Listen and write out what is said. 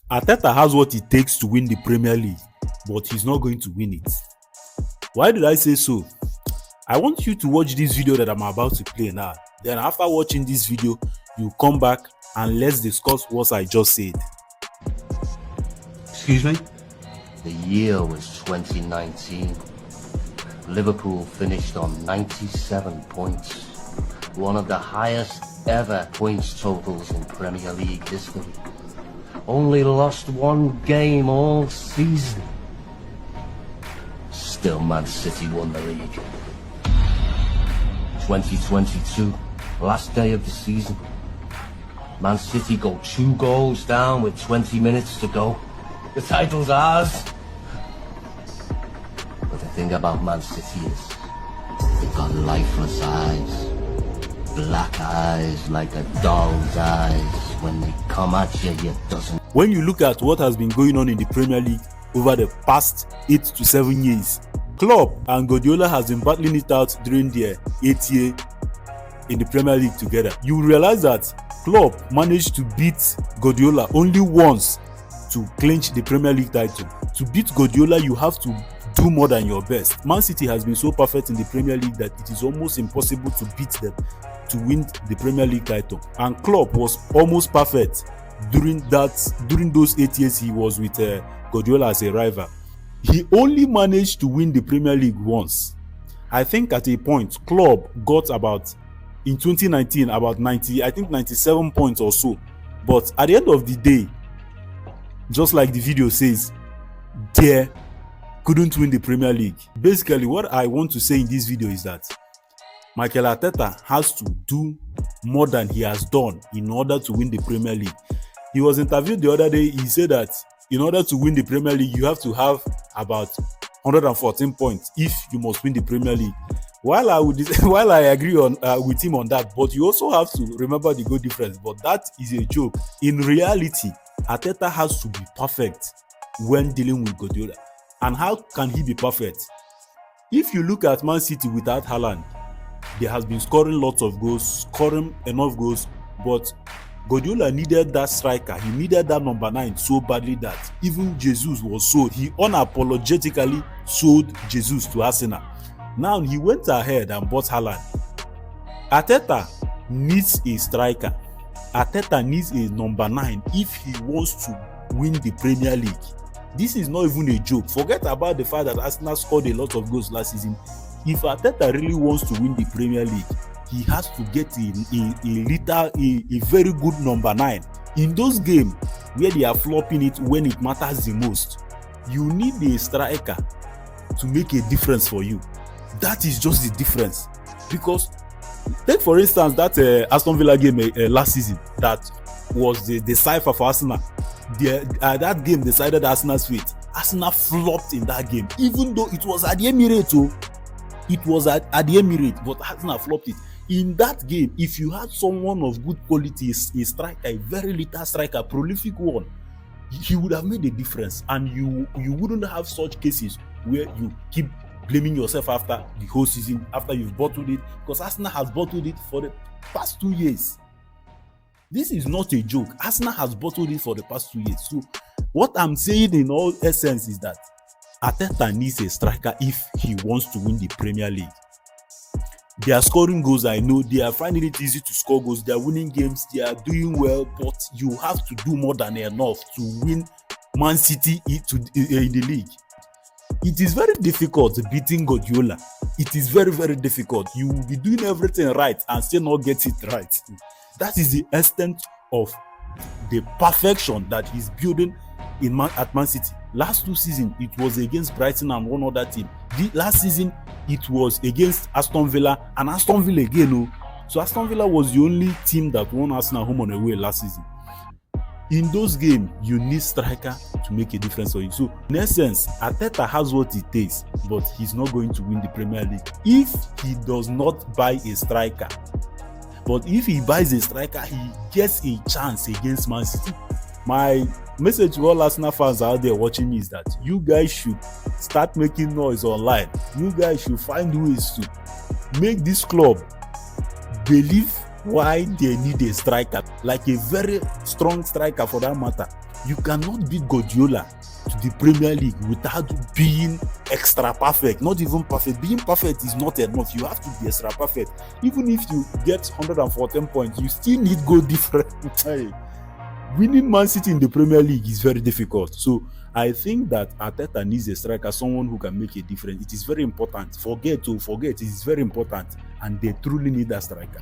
Arteta has what it takes to win the Premier League, but he's not going to win it. Why did I say so? I want you to watch this video that I'm about to play now. Then after watching this video, you come back and let's discuss what I just said. Excuse me? The year was 2019. Liverpool finished on 97 points, one of the highest ever points totals in Premier League history. Only lost one game all season. Still, Man City won the league. 2022, last day of the season. Man City go 2 goals down with 20 minutes to go. The title's ours. But the thing about Man City is, they've got lifeless eyes. Black eyes like a dog's eyes. When they come at you, it doesn't. When you look at what has been going on in the Premier League over the past 8 to 7 years, Klopp and Guardiola has been battling it out during their 8th year in the Premier League together. You realize that Klopp managed to beat Guardiola only once to clinch the Premier League title. To beat Guardiola, you have to do more than your best. Man City has been so perfect in the Premier League that it is almost impossible to beat them to win the Premier League title. And Klopp was almost perfect during those 8 years he was with Guardiola as a rival. He only managed to win the Premier League once. I think at a point, Klopp got in 2019, about 97 points or so. But at the end of the day, just like the video says, they couldn't win the Premier League. Basically, what I want to say in this video is that Mikel Arteta has to do more than he has done in order to win the Premier League. He was interviewed the other day. He said that in order to win the Premier League, you have to have about 114 points if you must win the Premier League. While I agree with him on that, but you also have to remember the goal difference. But that is a joke. In reality, Arteta has to be perfect when dealing with Guardiola. And how can he be perfect? If you look at Man City without Haaland, they has been scoring lots of goals, scoring enough goals, but Guardiola needed that striker. He needed that number 9 so badly that even Jesus was sold. He unapologetically sold Jesus to Arsenal. Now he went ahead and bought Haaland. Arteta needs a striker. Arteta needs a number 9 if he wants to win the Premier League. This is not even a joke. Forget about the fact that Arsenal scored a lot of goals last season. If Arteta really wants to win the Premier League, he has to get a very good number 9. In those games where they are flopping it when it matters the most, you need a striker to make a difference for you. That is just the difference. Because take for instance that Aston Villa game last season that was the cipher for Arsenal. That game decided Arsenal's fate. Arsenal flopped in that game, even though it was at the Emirates. It was at the Emirates, but Arsenal flopped it. In that game, if you had someone of good quality, a striker, a very little striker, prolific one, he would have made a difference, and you wouldn't have such cases where you keep blaming yourself after the whole season, after you've bottled it, because Arsenal has bottled it for the past 2 years. This is not a joke. Arsenal has bottled it for the past 2 years. So what I'm saying in all essence is that Arteta needs a striker if he wants to win the Premier League. They are scoring goals, I know. They are finding it easy to score goals. They are winning games. They are doing well, but you have to do more than enough to win Man City in the league. It is very difficult beating Guardiola. It is very, very difficult. You will be doing everything right and still not get it right. That is the extent of the perfection that he's building at Man City. Last 2 seasons, it was against Brighton and one other team. Last season, it was against Aston Villa and Aston Villa again. So Aston Villa was the only team that won Arsenal home and away last season. In those games, you need striker to make a difference for you. So in essence, Arteta has what it takes, but he's not going to win the Premier League if he does not buy a striker. But if he buys a striker, he gets a chance against Man City. My message to all Arsenal fans out there watching me is that you guys should start making noise online. You guys should find ways to make this club believe why they need a striker, like a very strong striker for that matter. You cannot beat Guardiola to the Premier League without being extra perfect. Not even perfect. Being perfect is not enough. You have to be extra perfect. Even if you get 114 points, you still need goal difference. Winning Man City in the Premier League is very difficult. So I think that Arteta needs a striker, someone who can make a difference. It is very important. Forget, it is very important. And they truly need a striker.